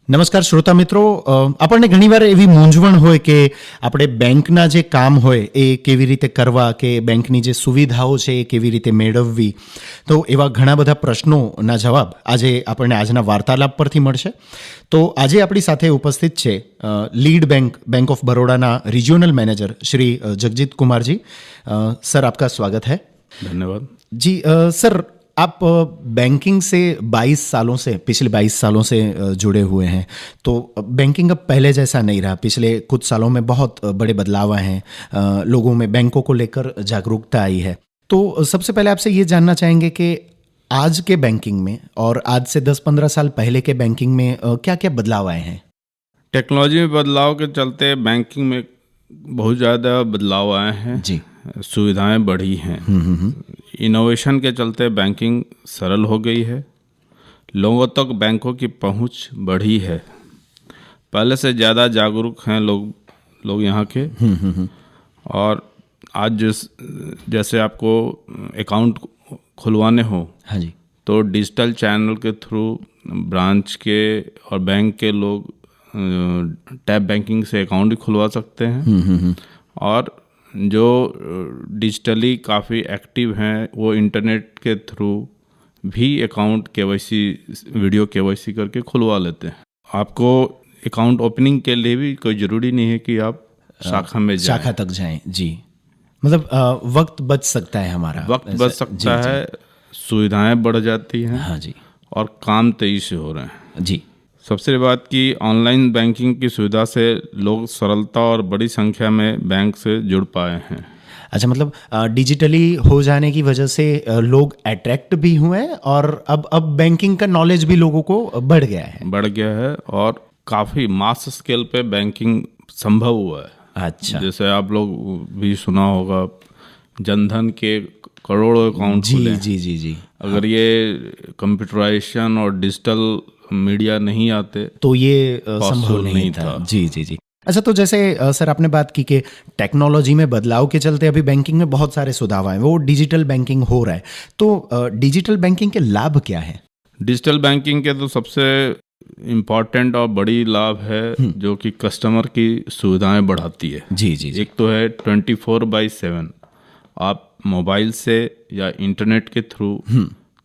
નમસ્કાર શ્રોતા મિત્રો, આપણને ઘણીવાર એવી મૂંઝવણ હોય કે આપણે બેંકના જે કામ હોય એ કેવી રીતે કરવા કે બેંકની જે સુવિધાઓ છે એ કેવી રીતે મેળવવી. તો એવા ઘણા બધા પ્રશ્નોના જવાબ આજે આપણને આજના વાર્તાલાપ પરથી મળશે. તો આજે આપણી સાથે ઉપસ્થિત છે લીડ બેંક ઓફ બરોડાના regional manager Shri Jagjit Kumar ji. Sir आपका स्वागत है. धन्यवाद जी सर, आप बैंकिंग से 22 सालों से पिछले 22 सालों से जुड़े हुए हैं. तो बैंकिंग अब पहले जैसा नहीं रहा. पिछले कुछ सालों में बहुत बड़े बदलाव आए हैं, लोगों में बैंकों को लेकर जागरूकता आई है. तो सबसे पहले आपसे ये जानना चाहेंगे कि आज के बैंकिंग में और आज से 10-15 साल पहले के बैंकिंग में क्या क्या बदलाव आए हैं. टेक्नोलॉजी में बदलाव के चलते बैंकिंग में बहुत ज़्यादा बदलाव आए हैं जी. सुविधाएं बढ़ी हैं. इनोवेशन के चलते बैंकिंग सरल हो गई है. लोगों तक बैंकों की पहुंच बढ़ी है. पहले से ज़्यादा जागरूक हैं लोग यहाँ के. और आज जैसे आपको अकाउंट खुलवाने हो, हाँ जी, तो डिजिटल चैनल के थ्रू ब्रांच के और बैंक के लोग टैप बैंकिंग से अकाउंट भी खुलवा सकते हैं. और जो डिजिटली काफ़ी एक्टिव हैं वो इंटरनेट के थ्रू भी अकाउंट केवाईसी वीडियो केवाईसी करके खुलवा लेते हैं. आपको अकाउंट ओपनिंग के लिए भी कोई ज़रूरी नहीं है कि आप शाखा में जाएं. शाखा तक जाएं. जी, मतलब वक्त बच सकता है हमारा. वक्त बच सकता है, सुविधाएं बढ़ जाती हैं. हाँ जी. और काम तेज़ी से हो रहे हैं. जी. सबसे बड़ी बात कि ऑनलाइन बैंकिंग की सुविधा से लोग सरलता और बड़ी संख्या में बैंक से जुड़ पाए हैं. अच्छा, मतलब डिजिटली हो जाने की वजह से लोग अट्रैक्ट भी हुए हैं और अब बैंकिंग का नॉलेज भी लोगों को बढ़ गया है और काफ़ी मास स्केल पे बैंकिंग संभव हुआ है. अच्छा. जैसे आप लोग भी सुना होगा, जनधन के करोड़ों अकाउंट खुले हैं. जी जी जी. अगर ये कंप्यूटराइजेशन और डिजिटल मीडिया नहीं आते तो ये संभव नहीं था. जी जी जी. अच्छा, तो जैसे सर आपने बात की कि टेक्नोलॉजी में बदलाव के चलते अभी बैंकिंग में बहुत सारे सुधार आए, वो डिजिटल बैंकिंग हो रहा है. तो डिजिटल बैंकिंग के लाभ क्या है? डिजिटल बैंकिंग के तो सबसे इम्पॉर्टेंट और बड़ी लाभ है जो कि कस्टमर की सुविधाएं बढ़ाती है. जी जी. एक तो है 24/7 आप मोबाइल से या इंटरनेट के थ्रू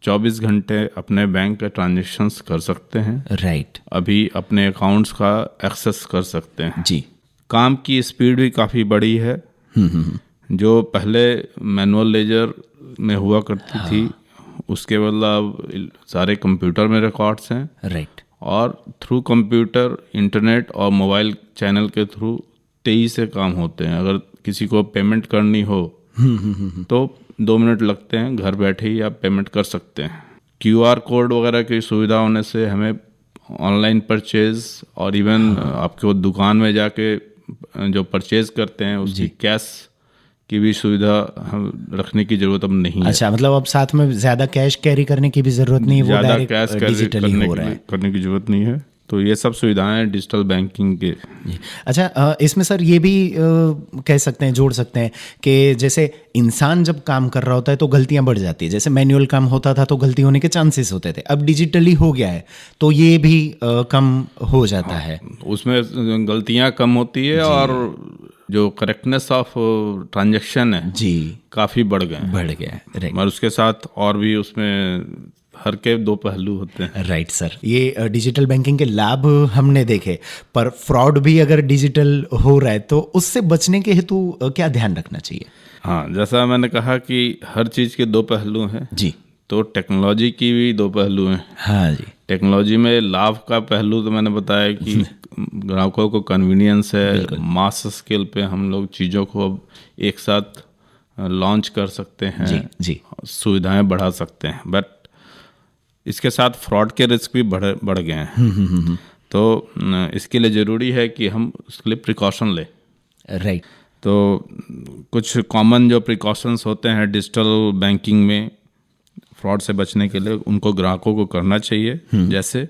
24 घंटे अपने बैंक के ट्रांजेक्शन्स कर सकते हैं. राइट. अभी अपने अकाउंट्स का एक्सेस कर सकते हैं. जी. काम की स्पीड भी काफ़ी बड़ी है. जो पहले मैनुअल लेजर में हुआ करती थी, उसके बदला अब सारे कंप्यूटर में रिकॉर्ड्स हैं. राइट. और थ्रू कंप्यूटर, इंटरनेट और मोबाइल चैनल के थ्रू तेज़ी से काम होते हैं. अगर किसी को पेमेंट करनी हो तो 2 मिनट लगते हैं, घर बैठे ही आप पेमेंट कर सकते हैं. QR कोड वगैरह की सुविधा होने से हमें ऑनलाइन परचेज और इवन आपको दुकान में जाके जो परचेज करते हैं उसकी कैश की भी सुविधा हम रखने की ज़रूरत अब नहीं है. अच्छा, मतलब अब साथ में ज़्यादा कैश कैरी करने की भी ज़रूरत नहीं है, वो ज़्यादा डायरेक्ट कैश डिजिटली हो रहा है. करने की ज़रूरत नहीं है. तो ये सब सुविधाएं डिजिटल बैंकिंग के. अच्छा, इसमें सर ये भी कह सकते हैं, जोड़ सकते हैं कि जैसे इंसान जब काम कर रहा होता है तो गलतियां बढ़ जाती है. जैसे मैनुअल काम होता था तो गलती होने के चांसेस होते थे, अब डिजिटली हो गया है तो ये भी कम हो जाता है. उसमें गलतियां कम होती है और जो करेक्टनेस ऑफ ट्रांजैक्शन है जी काफ़ी बढ़ गया है. राइट. और उसके साथ और भी उसमें हर के 2 पहलू होते हैं. राइट सर, ये डिजिटल बैंकिंग के लाभ हमने देखे, पर फ्रॉड भी अगर डिजिटल हो रहा है तो उससे बचने के हेतु क्या ध्यान रखना चाहिए? हाँ, जैसा मैंने कहा कि हर चीज़ के 2 पहलू हैं. जी. तो टेक्नोलॉजी की भी 2 पहलू हैं. हाँ जी. टेक्नोलॉजी में लाभ का पहलू तो मैंने बताया कि ग्राहकों को कन्वीनियंस है. मास स्केल पे हम लोग चीज़ों को अब एक साथ लॉन्च कर सकते हैं. जी जी. सुविधाएं बढ़ा सकते हैं. बट इसके साथ फ्रॉड के रिस्क भी बढ़ गए हैं. तो इसके लिए ज़रूरी है कि हम उसके लिए प्रिकॉशन लें. राइट. तो कुछ कॉमन जो प्रिकॉशंस होते हैं डिजिटल बैंकिंग में फ्रॉड से बचने के लिए, उनको ग्राहकों को करना चाहिए. जैसे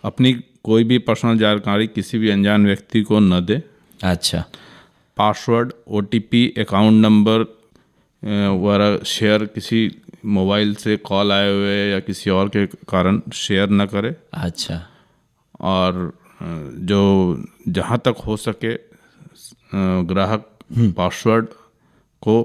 अपनी कोई भी पर्सनल जानकारी किसी भी अनजान व्यक्ति को न दे. अच्छा. पासवर्ड, OTP, अकाउंट नंबर वगैरह शेयर किसी मोबाइल से कॉल आए हुए या किसी और के कारण शेयर न करे. अच्छा. और जो जहाँ तक हो सके ग्राहक पासवर्ड को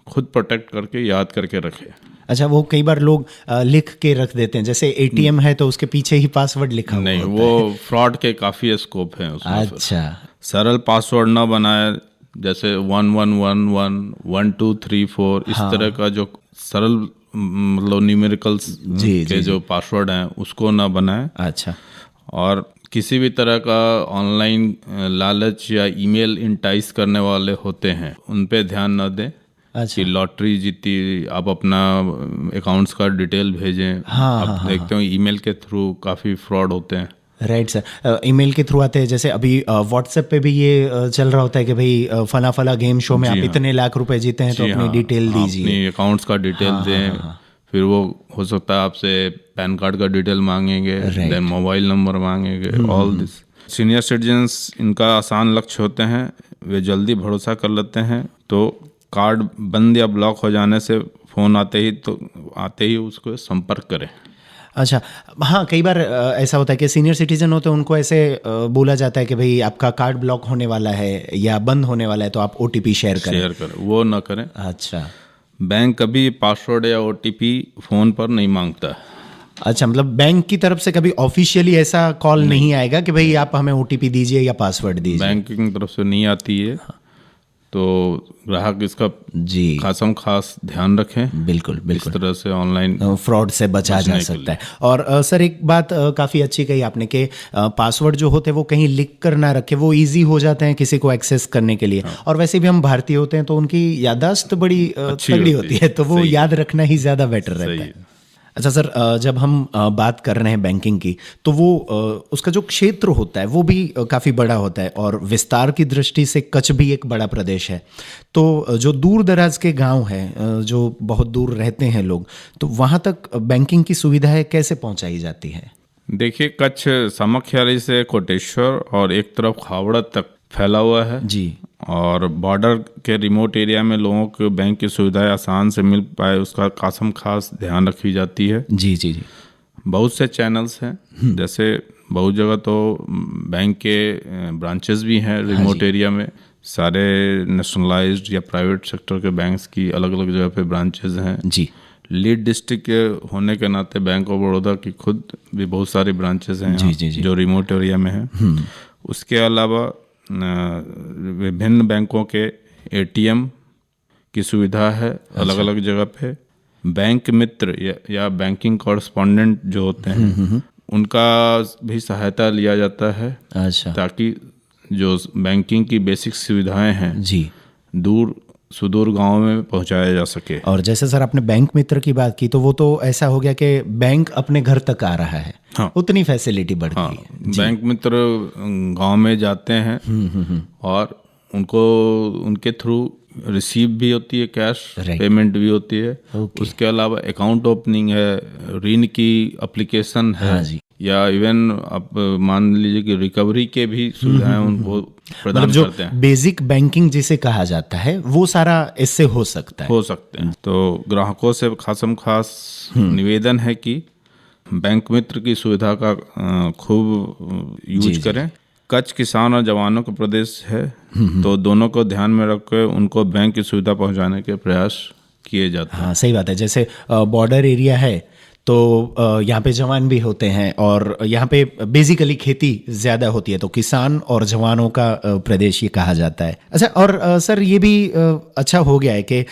खुद प्रोटेक्ट करके याद करके रखे। अच्छा, वो कई बार लोग लिख के रख देते हैं, जैसे एटीएम है तो उसके पीछे ही पासवर्ड लिखा हुआ नहीं, होता वो फ्रॉड के काफ़ी स्कोप है उसमें। अच्छा, सरल पासवर्ड ना बनाए, जैसे 1111 1234 इस तरह का जो सरल मतलब न्यूमेरिकल्स के जो पासवर्ड हैं उसको ना बनाए। अच्छा, और किसी भी तरह का ऑनलाइन लालच या ईमेल इंटाइस करने वाले होते हैं उन पे ध्यान न दें। अच्छा, कि लॉटरी जीती, आप अपना अकाउंट्स का डिटेल भेजें। आप देखते हो ईमेल के थ्रू काफ़ी फ्रॉड होते हैं। राइट सर, ईमेल के थ्रू आते हैं। जैसे अभी व्हाट्सएप पे भी ये चल रहा होता है कि भाई फला फला गेम शो में आप इतने लाख रुपए जीते हैं तो अपनी डिटेल दीजिए, अपनी अकाउंट्स का डिटेल दें। फिर वो हो सकता है आपसे पैन कार्ड का डिटेल मांगेंगे, देन मोबाइल नंबर मांगेंगे, ऑल दिस। सीनियर सिटीजन्स इनका आसान लक्ष्य होते हैं, वे जल्दी भरोसा कर लेते हैं। तो कार्ड बंद या ब्लॉक हो जाने से फ़ोन आते ही उसको संपर्क करें। अच्छा, हाँ, कई बार ऐसा होता है कि सीनियर सिटीजन होते हैं, उनको ऐसे बोला जाता है कि भाई आपका कार्ड ब्लॉक होने वाला है या बंद होने वाला है तो आप ओटीपी शेयर करें। वो ना करें। अच्छा, बैंक कभी पासवर्ड या ओटीपी फ़ोन पर नहीं मांगता। अच्छा, मतलब बैंक की तरफ से कभी ऑफिशियली ऐसा कॉल नहीं आएगा कि भाई आप हमें ओटीपी दीजिए या पासवर्ड दीजिए। बैंक की तरफ से नहीं आती है। तो ग्राहक इसका खास ध्यान रखें। बिल्कुल इस तरह से ऑनलाइन फ्रॉड से बचा जा सकता है। और सर, एक बात काफ़ी अच्छी कही आपने कि पासवर्ड जो होते हैं वो कहीं लिख कर ना रखे, वो इजी हो जाते हैं किसी को एक्सेस करने के लिए। और वैसे भी हम भारतीय होते हैं तो उनकी याददाश्त बड़ी तगड़ी होती है, तो वो याद रखना ही ज़्यादा बेटर रहता है। अच्छा सर, जब हम बात कर रहे हैं बैंकिंग की, तो वो उसका जो क्षेत्र होता है वो भी काफ़ी बड़ा होता है, और विस्तार की दृष्टि से कच्छ भी एक बड़ा प्रदेश है। तो जो दूर दराज के गांव हैं, जो बहुत दूर रहते हैं लोग, तो वहाँ तक बैंकिंग की सुविधाएं कैसे पहुँचाई जाती है? देखिए, कच्छ सामखियाली से कोटेश्वर और एक तरफ खावड़ा तक फैला हुआ है जी। और बॉर्डर के रिमोट एरिया में लोगों को बैंक की सुविधाएं आसान से मिल पाए उसका खास ध्यान रखी जाती है। जी जी जी। बहुत से चैनल्स हैं, जैसे बहुत जगह तो बैंक के ब्रांचेस भी हैं रिमोट एरिया में। सारे नेशनलाइज्ड या प्राइवेट सेक्टर के बैंक्स की अलग अलग जगह पे ब्रांचेस हैं जी। लीड डिस्ट्रिक्ट के होने के नाते बैंक ऑफ बड़ौदा की खुद भी बहुत सारी ब्रांचेस हैं जी, जो रिमोट एरिया में हैं। उसके अलावा विभिन्न बैंकों के एटीएम की सुविधा है अलग अलग जगह पे। बैंक मित्र या बैंकिंग कॉरेस्पॉन्डेंट जो होते हैं उनका भी सहायता लिया जाता है। अच्छा। ताकि जो बैंकिंग की बेसिक सुविधाएं हैं जी दूर सुदूर गांव में पहुंचाया जा सके। और जैसे सर आपने बैंक मित्र की बात की, तो वो तो ऐसा हो गया कि बैंक अपने घर तक आ रहा है। हाँ, उतनी फैसिलिटी बढ़ गई है। बैंक मित्र गांव में जाते हैं और उनको उनके थ्रू रिसीव भी होती है कैश, पेमेंट भी होती है। उसके अलावा अकाउंट ओपनिंग है, ऋण की एप्लीकेशन है। हाँ जी। या इवन आप मान लीजिए कि रिकवरी के भी सुविधाएं उनको प्रदान करते हैं। बेसिक बैंकिंग जिसे कहा जाता है वो सारा इससे हो सकता है। तो ग्राहकों से खास निवेदन है कि बैंक मित्र की सुविधा का खूब यूज करें। कच्छ किसान और जवानों का प्रदेश है, तो दोनों को ध्यान में रखकर उनको बैंक की सुविधा पहुंचाने के प्रयास किए जाते हैं। हाँ, सही बात है। जैसे बॉर्डर एरिया है तो यहाँ पे जवान भी होते हैं, और यहाँ पे बेसिकली खेती ज़्यादा होती है, तो किसान और जवानों का प्रदेश ये कहा जाता है। अच्छा, और सर ये भी अच्छा हो गया है कि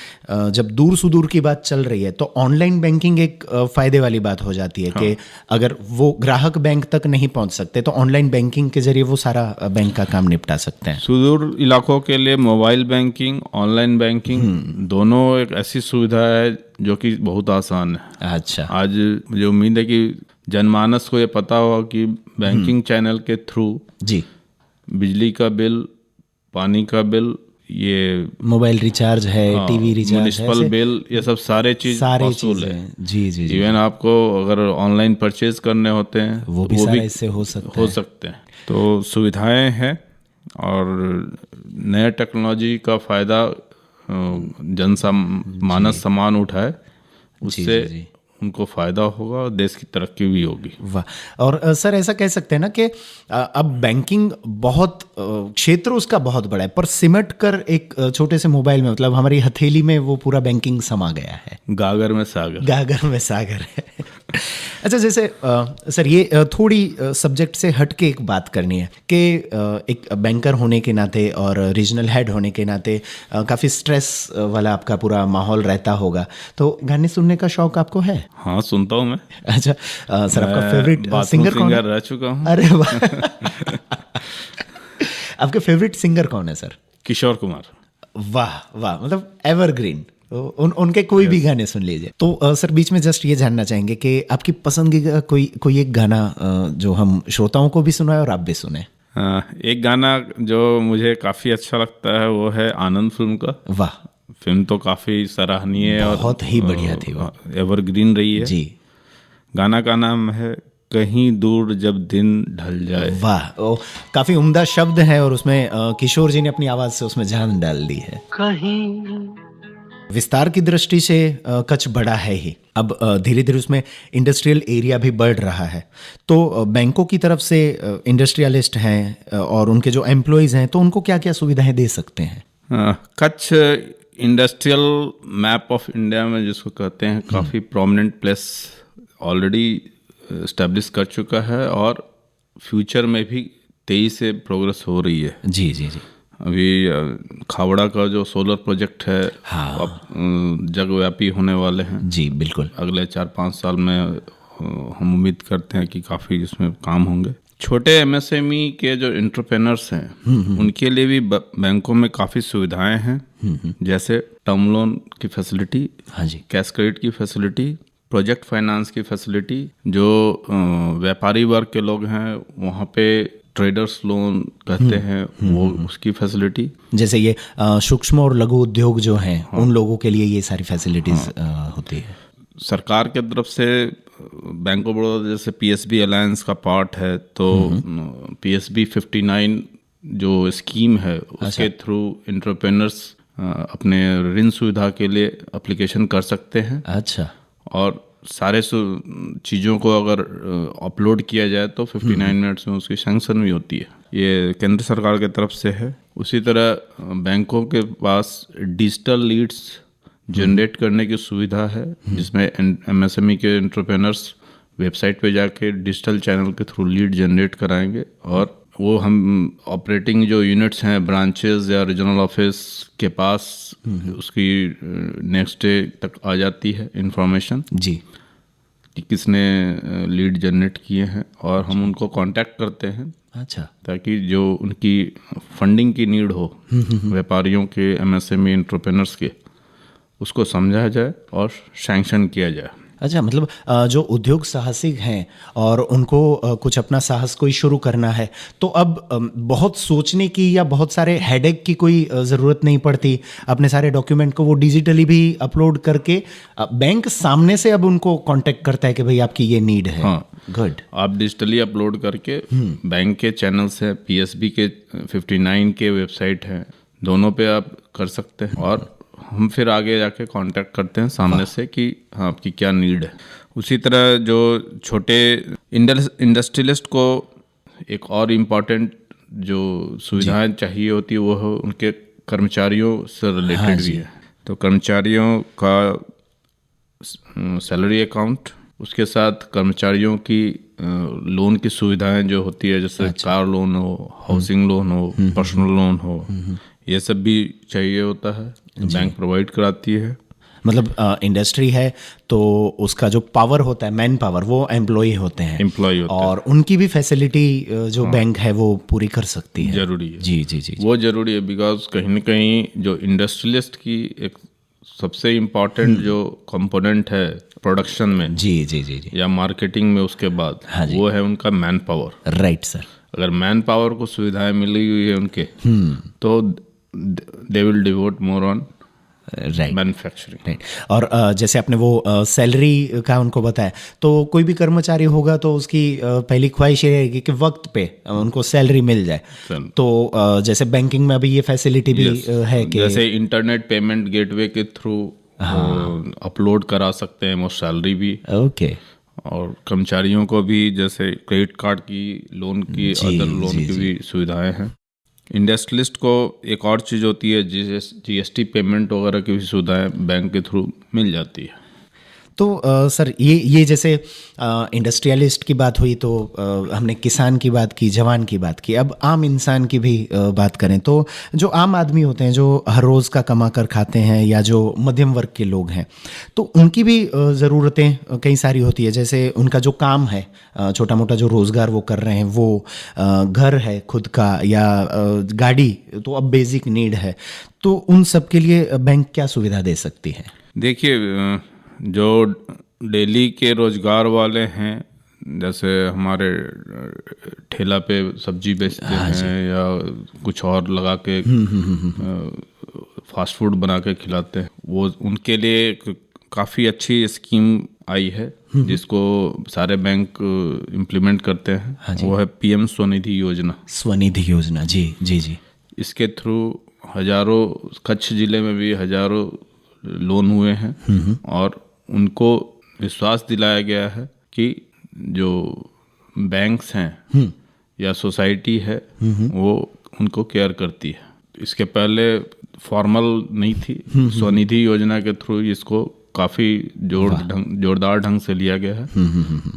जब दूर सुदूर की बात चल रही है तो ऑनलाइन बैंकिंग एक फ़ायदे वाली बात हो जाती है। हाँ। कि अगर वो ग्राहक बैंक तक नहीं पहुँच सकते तो ऑनलाइन बैंकिंग के जरिए वो सारा बैंक का काम निपटा सकते हैं। सुदूर इलाकों के लिए मोबाइल बैंकिंग, ऑनलाइन बैंकिंग दोनों एक ऐसी सुविधा है जो कि बहुत आसान है। अच्छा। आज मुझे उम्मीद है कि जनमानस को ये पता होगा कि बैंकिंग चैनल के थ्रू जी बिजली का बिल, पानी का बिल, ये मोबाइल रिचार्ज है, टीवी रिचार्ज, म्युनिसिपल बिल, ये सब सारे वसूल है। जी जी जी। इवन आपको अगर ऑनलाइन परचेज करने होते हैं वो भी इससे हो सकते हैं। तो सुविधाएं हैं और नए टेक्नोलॉजी का फ़ायदा मानस सामान उठाए, उससे उनको फ़ायदा होगा और देश की तरक्की भी होगी। वाह। और सर ऐसा कह सकते हैं ना कि अब बैंकिंग बहुत क्षेत्र उसका बहुत बड़ा है, पर सिमट कर एक छोटे से मोबाइल में, मतलब हमारी हथेली में वो पूरा बैंकिंग समा गया है। गागर में सागर। गागर में सागर है। अच्छा, जैसे सर ये थोड़ी सब्जेक्ट से हट के एक बात करनी है कि एक बैंकर होने के नाते और रीजनल हेड होने के नाते काफ़ी स्ट्रेस वाला आपका पूरा माहौल रहता होगा, तो गाने सुनने का शौक आपको है? हाँ, सुनता हूँ मैं। अच्छा, सर आपका फेवरेट सिंगर कौन है? रह चुका हूँ। अरे वाह। आपके फेवरेट सिंगर कौन है सर? किशोर कुमार। वाह वाह, मतलब एवरग्रीन। उनके कोई भी गाने सुन लीजिए। तो सर बीच में जस्ट ये जानना चाहेंगे कि आपकी पसंदीदा कोई एक गाना जो हम श्रोताओं को भी सुनाए और आप भी सुने। एक गाना जो मुझे काफ़ी अच्छा लगता है वो है आनंद फिल्म का। वाह, फिल्म तो काफ़ी सराहनीय है और बहुत ही बढ़िया थी वो, एवरग्रीन रही है जी। गाना का नाम है कहीं दूर जब दिन ढल जाए। वाह, वो काफी उम्दा शब्द है और उसमें किशोर जी ने अपनी आवाज से उसमें जान डाल दी है। कहीं विस्तार की दृष्टि से कच्छ बड़ा है ही, अब धीरे धीरे उसमें इंडस्ट्रियल एरिया भी बढ़ रहा है, तो बैंकों की तरफ से इंडस्ट्रियलिस्ट हैं और उनके जो एम्प्लॉयज़ हैं, तो उनको क्या क्या सुविधाएं दे सकते हैं? Kutch industrial map of India में जिसको कहते हैं काफ़ी प्रोमिनेंट प्लेस ऑलरेडी इस्टेब्लिश कर चुका है और फ्यूचर में भी तेजी से प्रोग्रेस हो रही है। जी जी जी। अभी खावड़ा का जो सोलर प्रोजेक्ट है, हाँ, अब जगव्यापी होने वाले हैं। जी बिल्कुल। अगले 4-5 साल में हम उम्मीद करते हैं कि काफ़ी इसमें काम होंगे। छोटे एमएसएमई के जो एंटरप्रेन्योर्स हैं उनके लिए भी बैंकों में काफ़ी सुविधाएं हैं, जैसे टर्म लोन की फैसिलिटी, हाँ जी, कैश क्रेडिट की फैसिलिटी, प्रोजेक्ट फाइनेंस की फैसिलिटी, जो व्यापारी वर्ग के लोग हैं वहाँ पे ट्रेडर्स लोन कहते हैं वो उसकी फैसिलिटी, जैसे ये सूक्ष्म और लघु उद्योग जो हैं उन लोगों के लिए ये सारी फैसिलिटीज होती है। सरकार के तरफ से बैंक ऑफ बड़ौदा जैसे पीएसबी अलायंस का पार्ट है, तो पीएसबी 59 जो स्कीम है उसके थ्रू एंटरप्रेन्योर्स अपने ऋण सुविधा के लिए एप्लीकेशन कर सकते हैं। अच्छा, और सारे चीज़ों को अगर अपलोड किया जाए तो 59 मिनट्स में उसकी सैंक्शन भी होती है। ये केंद्र सरकार की तरफ से है। उसी तरह बैंकों के पास डिजिटल लीड्स जनरेट करने की सुविधा है, जिसमें एमएसएमई के एंटरप्रेन्योर्स वेबसाइट पे जाके डिजिटल चैनल के थ्रू लीड जनरेट कराएंगे और वो हम ऑपरेटिंग जो यूनिट्स हैं ब्रांचेस या रीजनल ऑफिस के पास उसकी नेक्स्ट डे तक आ जाती है इंफॉर्मेशन जी, कि किसने लीड जनरेट किए हैं और हम उनको कांटेक्ट करते हैं। अच्छा, ताकि जो उनकी फंडिंग की नीड हो व्यापारियों के, एमएसएमई एंटरप्रेन्योर्स के, उसको समझा जाए और सैंक्शन किया जाए। अच्छा, मतलब जो उद्योग साहसिक हैं और उनको कुछ अपना साहस कोई शुरू करना है, तो अब बहुत सोचने की या बहुत सारे हेडेक की कोई ज़रूरत नहीं पड़ती। अपने सारे डॉक्यूमेंट को वो डिजिटली भी अपलोड करके बैंक सामने से अब उनको कांटेक्ट करता है कि भाई आपकी ये नीड है। हाँ, गुड। आप डिजिटली अपलोड करके बैंक के चैनल्स हैं, पीएसबी के 59 के वेबसाइट हैं, दोनों पे आप कर सकते हैं और हम फिर आगे जाके कांटेक्ट करते हैं सामने से कि हाँ आपकी क्या नीड है। उसी तरह जो छोटे इंडस्ट्रियलिस्ट को एक और इम्पॉर्टेंट जो सुविधाएं चाहिए होती है वो है उनके कर्मचारियों से रिलेटेड भी है। तो कर्मचारियों का सैलरी अकाउंट, उसके साथ कर्मचारियों की लोन की सुविधाएं जो होती है, जैसे कार लोन हो, हाउसिंग लोन हो, पर्सनल लोन हो, ये सब भी चाहिए होता है, बैंक प्रोवाइड कराती है। मतलब इंडस्ट्री है तो उसका जो पावर होता है, मैन पावर, वो एम्प्लॉय होते हैं, और उनकी भी फैसिलिटी जो बैंक है वो पूरी कर सकती है। जरूरी है। जी जी जी, वो जरूरी है, बिकॉज कहीं ना कहीं जो इंडस्ट्रियलिस्ट की एक सबसे इम्पॉर्टेंट जो कंपोनेंट है प्रोडक्शन में, जी जी जी जी, या मार्केटिंग में उसके बाद, वो है उनका मैन पावर। Right sir. अगर मैन पावर को सुविधाएं मिली हुई है उनके, तो they will devote more on right, manufacturing. Right. और जैसे आपने वो सैलरी का उनको बताया, तो कोई भी कर्मचारी होगा तो उसकी पहली ख्वाहिश ये रहेगी कि वक्त पे उनको सैलरी मिल जाए। तो जैसे बैंकिंग में अभी ये फैसिलिटी भी है कि जैसे इंटरनेट पेमेंट गेटवे के थ्रू वो अपलोड करा सकते हैं वो सैलरी भी, ओके। और कर्मचारियों को भी जैसे क्रेडिट कार्ड की, लोन की, अदर लोन की भी सुविधाएं हैं। इंडस्ट्रियलिस्ट को एक और चीज़ होती है, जीएसटी पेमेंट वगैरह की भी सुविधाएं बैंक के थ्रू मिल जाती है। तो सर ये जैसे इंडस्ट्रियलिस्ट की बात हुई, तो हमने किसान की बात की, जवान की बात की, अब आम इंसान की भी बात करें तो जो आम आदमी होते हैं, जो हर रोज़ का कमा कर खाते हैं, या जो मध्यम वर्ग के लोग हैं, तो उनकी भी ज़रूरतें कई सारी होती है। जैसे उनका जो काम है, छोटा मोटा जो रोज़गार वो कर रहे हैं, वो घर है खुद का या गाड़ी, तो अब बेसिक नीड है, तो उन सब के लिए बैंक क्या सुविधा दे सकती है? देखिए, जो डेली के रोजगार वाले हैं, जैसे हमारे ठेला पे सब्जी बेचते हैं या कुछ और लगा के फास्ट फूड बना के खिलाते हैं, वो उनके लिए काफ़ी अच्छी स्कीम आई है जिसको सारे बैंक इम्प्लीमेंट करते हैं। वो है पीएम स्वनिधि योजना। स्वनिधि योजना, जी जी जी। इसके थ्रू हजारों, कच्छ जिले में भी हजारों लोन हुए हैं, और उनको विश्वास दिलाया गया है कि जो बैंक्स हैं या सोसाइटी है वो उनको केयर करती है। इसके पहले फॉर्मल नहीं थी, स्वनिधि योजना के थ्रू इसको काफ़ी जोरदार ढंग से लिया गया है,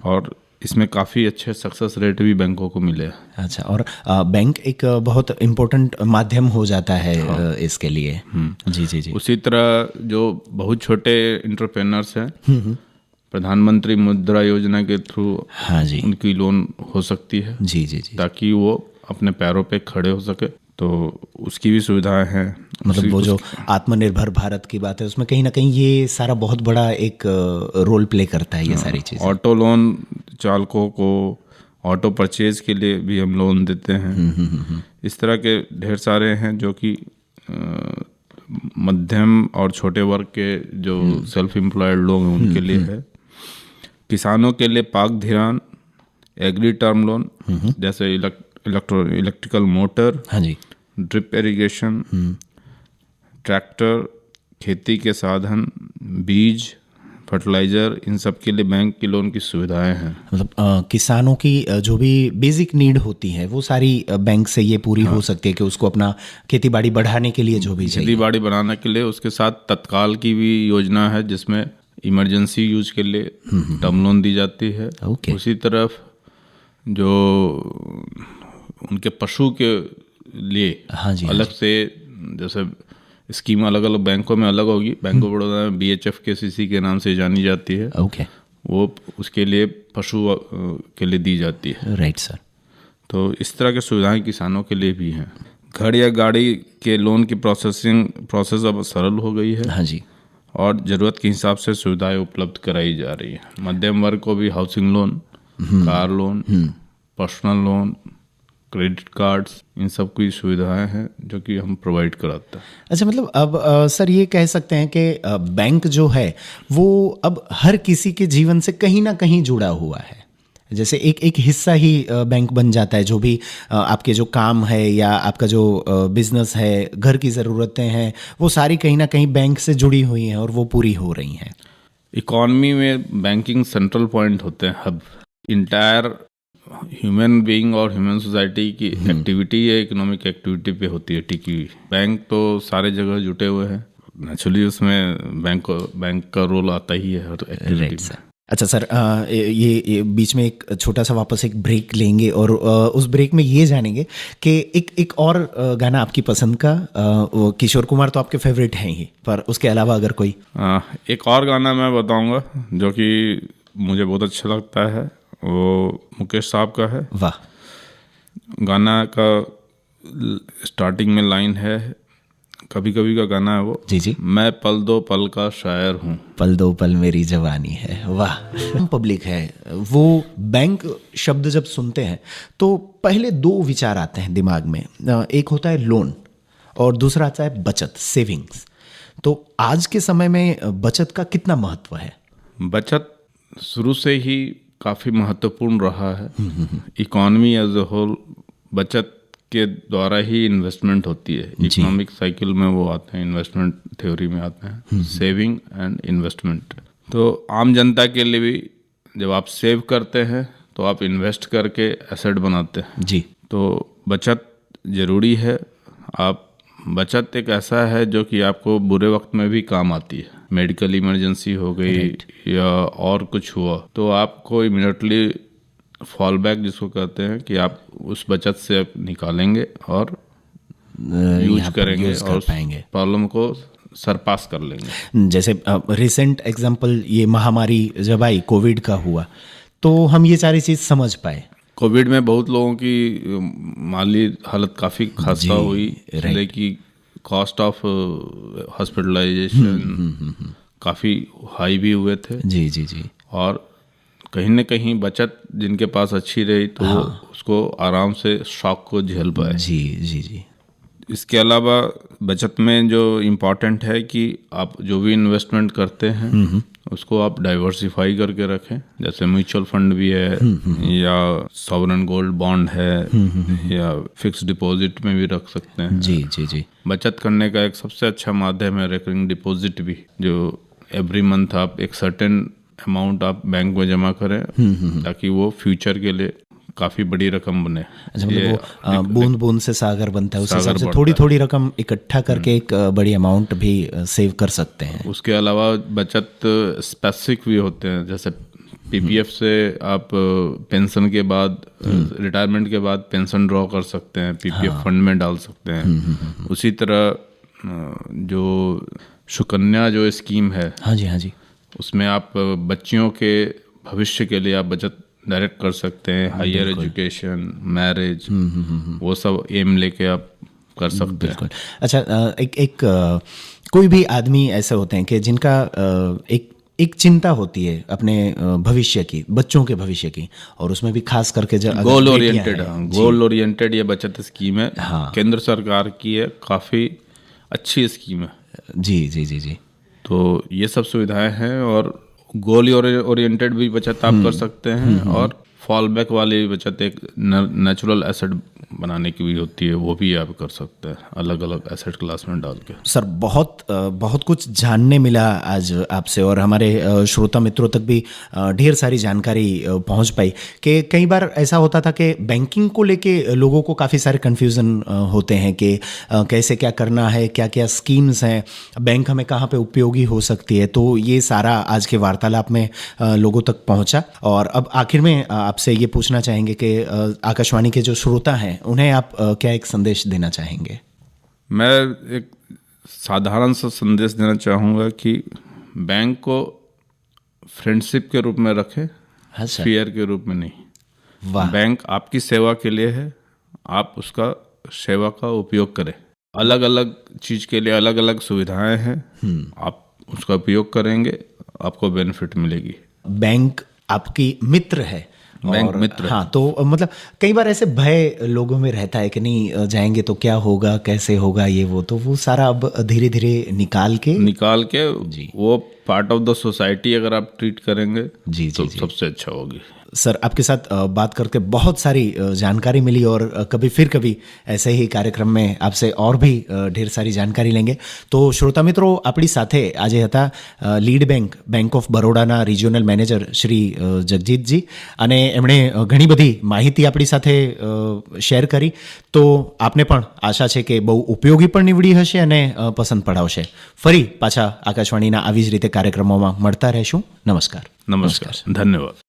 और इसमें काफ़ी अच्छे सक्सेस रेट भी बैंकों को मिले हैं। अच्छा, और बैंक एक बहुत इम्पोर्टेंट माध्यम हो जाता है इसके लिए। जी जी जी। उसी तरह जो बहुत छोटे इंटरप्रेनर्स हैं, प्रधानमंत्री मुद्रा योजना के थ्रू उनकी लोन हो सकती है, जी जी जी, ताकि वो अपने पैरों पे खड़े हो सके, तो उसकी भी सुविधाएं हैं। मतलब वो जो आत्मनिर्भर भारत की बात है, उसमें कहीं ना कहीं ये सारा बहुत बड़ा एक रोल प्ले करता है, ये सारी चीज़ें। ऑटो लोन चालकों को ऑटो परचेज के लिए भी हम लोन देते हैं। इस तरह के ढेर सारे हैं जो कि मध्यम और छोटे वर्ग के जो सेल्फ एम्प्लॉयड लोग हैं उनके लिए है। किसानों के लिए पाक धिरान, एग्री टर्म लोन, जैसे इलेक्ट्रिकल मोटर, हाँ जी, ड्रिप इरिगेशन, ट्रैक्टर, खेती के साधन, बीज, फर्टिलाइज़र, इन सब के लिए बैंक की लोन की सुविधाएं हैं। मतलब किसानों की जो भी बेसिक नीड होती है वो सारी बैंक से ये पूरी हो सकती है कि उसको अपना खेती बाड़ी बढ़ाने के लिए जो भी चाहिए, खेती बाड़ी बढ़ाने के लिए। उसके साथ तत्काल की भी योजना है जिसमें इमरजेंसी यूज के लिए टर्म लोन दी जाती है। उसी तरफ जो उनके पशु के लिए अलग से, जैसे स्कीम अलग अलग बैंकों में अलग होगी, बैंक ऑफ बड़ौदा में BHF KCC के नाम से जानी जाती है। वो उसके लिए पशु के लिए दी जाती है। Right sir. तो इस तरह की सुविधाएं किसानों के लिए भी हैं। घर या गाड़ी के लोन की प्रोसेस अब सरल हो गई है। हाँ जी, और ज़रूरत के हिसाब से सुविधाएं उपलब्ध कराई जा रही है। मध्यम वर्ग को भी housing loan, car loan, personal loan, credit cards, इन सब की सुविधाएं हैं जो कि हम प्रोवाइड कराते हैं। अच्छा, मतलब अब सर ये कह सकते हैं कि बैंक जो है वो अब हर किसी के जीवन से कहीं ना कहीं जुड़ा हुआ है। जैसे एक हिस्सा ही बैंक बन जाता है। जो भी आपके जो काम है या आपका जो बिजनेस है, घर की ज़रूरतें हैं, वो सारी कहीं ना कहीं बैंक से जुड़ी हुई हैं और वो पूरी हो रही हैं। इकॉनमी में बैंकिंग सेंट्रल पॉइंट होते हैं, हब। इंटायर ह्यूमन बीइंग और ह्यूमन सोसाइटी की एक्टिविटी है, इकोनॉमिक एक्टिविटी पे होती है टिकी हुई। बैंक तो सारे जगह जुटे हुए हैं, नेचुरली उसमें बैंक का रोल आता ही है हर एक्टिविटी में। अच्छा सर, ये बीच में एक छोटा सा वापस एक ब्रेक लेंगे और उस ब्रेक में ये जानेंगे कि एक और गाना आपकी पसंद का, किशोर कुमार तो आपके फेवरेट हैं ही, पर उसके अलावा अगर कोई एक और गाना मैं बताऊंगा जो कि मुझे बहुत अच्छा लगता है, वो मुकेश साहब का है। वाह। गाना का स्टार्टिंग में लाइन है, कभी कभी का गाना है वो, जी जी, मैं पल दो पल का शायर हूँ, पल दो पल मेरी जवानी है। वाह। पब्लिक है वो बैंक शब्द जब सुनते हैं तो पहले दो विचार आते हैं दिमाग में। एक होता है लोन और दूसरा आता है बचत, सेविंग्स। तो आज के समय में बचत का कितना महत्व है? बचत शुरू से ही काफ़ी महत्वपूर्ण रहा है। इकॉनमी एज ए होल बचत के द्वारा ही इन्वेस्टमेंट होती है। इकोनॉमिक साइकिल में वो आते हैं, इन्वेस्टमेंट थ्योरी में आते हैं, सेविंग एंड इन्वेस्टमेंट। तो आम जनता के लिए भी जब आप सेव करते हैं तो आप इन्वेस्ट करके एसेट बनाते हैं जी। तो बचत ज़रूरी है। आप बचत एक ऐसा है जो कि आपको बुरे वक्त में भी काम आती है। मेडिकल इमरजेंसी हो गई या और कुछ हुआ तो आपको इमीडिएटली फॉल बैक जिसको कहते हैं कि आप उस बचत से आप निकालेंगे और यूज करेंगे और प्रॉब्लम को सरपास कर लेंगे। जैसे रिसेंट एग्जांपल ये महामारी जब आई कोविड का हुआ तो हम ये सारी चीज़ समझ पाए। कोविड में बहुत लोगों की माली हालत काफ़ी खस्ता हुई, इसलिए कि कॉस्ट ऑफ हॉस्पिटलाइजेशन काफ़ी हाई भी हुए थे। जी जी जी। और कहीं न कहीं बचत जिनके पास अच्छी रही तो वो उसको आराम से शॉक को झेल पाए। जी जी जी। इसके अलावा बचत में जो इम्पोर्टेंट है कि आप जो भी इन्वेस्टमेंट करते हैं उसको आप डाइवर्सिफाई करके रखें। जैसे म्यूचुअल फंड भी है या सॉवरेन गोल्ड बॉन्ड है या फिक्स डिपॉजिट में भी रख सकते हैं। जी जी जी। बचत करने का एक सबसे अच्छा माध्यम है रिकरिंग डिपॉजिट भी, जो एवरी मंथ आप एक सर्टेन अमाउंट आप बैंक में जमा करें ताकि वो फ्यूचर के लिए काफ़ी बड़ी रकम बने। अच्छा, मतलब वो बूंद बूंद से सागर बनता है, उस हिसाब से थोड़ी थोड़ी रकम इकट्ठा करके एक बड़ी अमाउंट भी सेव कर सकते हैं। उसके अलावा बचत स्पेसिफिक भी होते हैं। जैसे पीपीएफ से आप पेंशन के बाद रिटायरमेंट के बाद पेंशन ड्रॉ कर सकते हैं, पीपीएफ फंड में डाल सकते हैं। उसी तरह जो सुकन्या जो स्कीम है, हाँ जी हाँ जी, उसमें आप बच्चियों के भविष्य के लिए आप बचत डायरेक्ट कर सकते हैं। हायर एजुकेशन, मैरिज, वो सब एम लेके आप कर सकते हैं। अच्छा, एक कोई भी आदमी ऐसे होते हैं कि जिनका एक चिंता होती है अपने भविष्य की, बच्चों के भविष्य की, और उसमें भी खास करके जब गोल ओरिएंटेड ये बचत स्कीम है, केंद्र सरकार की है, काफ़ी अच्छी स्कीम है। जी जी जी जी। तो ये सब सुविधाएं हैं और गोल ओरिएंटेड भी बचत आप कर सकते हैं और फॉल बैक वाली बचत एक नेचुरल एसेट बनाने की भी होती है, वो भी आप कर सकते हैं अलग अलग एसेट क्लास में डाल के। सर, बहुत कुछ जानने मिला आज आपसे और हमारे श्रोता मित्रों तक भी ढेर सारी जानकारी पहुंच पाई कि कई बार ऐसा होता था कि बैंकिंग को लेके लोगों को काफ़ी सारे कन्फ्यूज़न होते हैं कि कैसे क्या करना है, क्या क्या स्कीम्स हैं, बैंक हमें कहाँ पे उपयोगी हो सकती है। तो ये सारा आज के वार्तालाप में लोगों तक पहुँचा। और अब आखिर में आपसे ये पूछना चाहेंगे कि आकाशवाणी के जो श्रोता हैं उन्हें आप क्या एक संदेश देना चाहेंगे? मैं एक साधारण सा संदेश देना चाहूँगा कि बैंक को फ्रेंडशिप के रूप में रखें, फेयर के रूप में नहीं। वाह। बैंक आपकी सेवा के लिए है, आप उसका सेवा का उपयोग करें। अलग अलग चीज़ के लिए अलग अलग सुविधाएं हैं, आप उसका उपयोग करेंगे, आपको बेनिफिट मिलेगी। बैंक आपकी मित्र है, बैंक मित्र। हाँ, तो मतलब कई बार ऐसे भय लोगों में रहता है कि नहीं जाएंगे तो क्या होगा, कैसे होगा, ये वो, तो वो सारा अब धीरे धीरे निकाल के जी, वो पार्ट ऑफ द सोसाइटी अगर आप ट्रीट करेंगे जी तो जी, सबसे अच्छा होगी। सर, आपके साथ बात करके बहुत सारी जानकारी मिली और कभी ऐसे ही कार्यक्रम में आपसे और भी ढेर सारी जानकारी लेंगे। तो श्रोता મિત્રો, આપણી સાથે આજે હતા લીડ બેંક ઓફ બરોડાના રિજિયોનલ મેનેજર શ્રી જગજીતજી, અને એમણે ઘણી બધી માહિતી આપણી સાથે શેર કરી। તો આપને પણ આશા છે કે બહુ ઉપયોગી પણ નીવડી હશે અને પસંદ પડાવશે। ફરી પાછા આકાશવાણીના આવી જ રીતે કાર્યક્રમોમાં મળતા રહેશું। નમસ્કાર। ધન્યવાદ।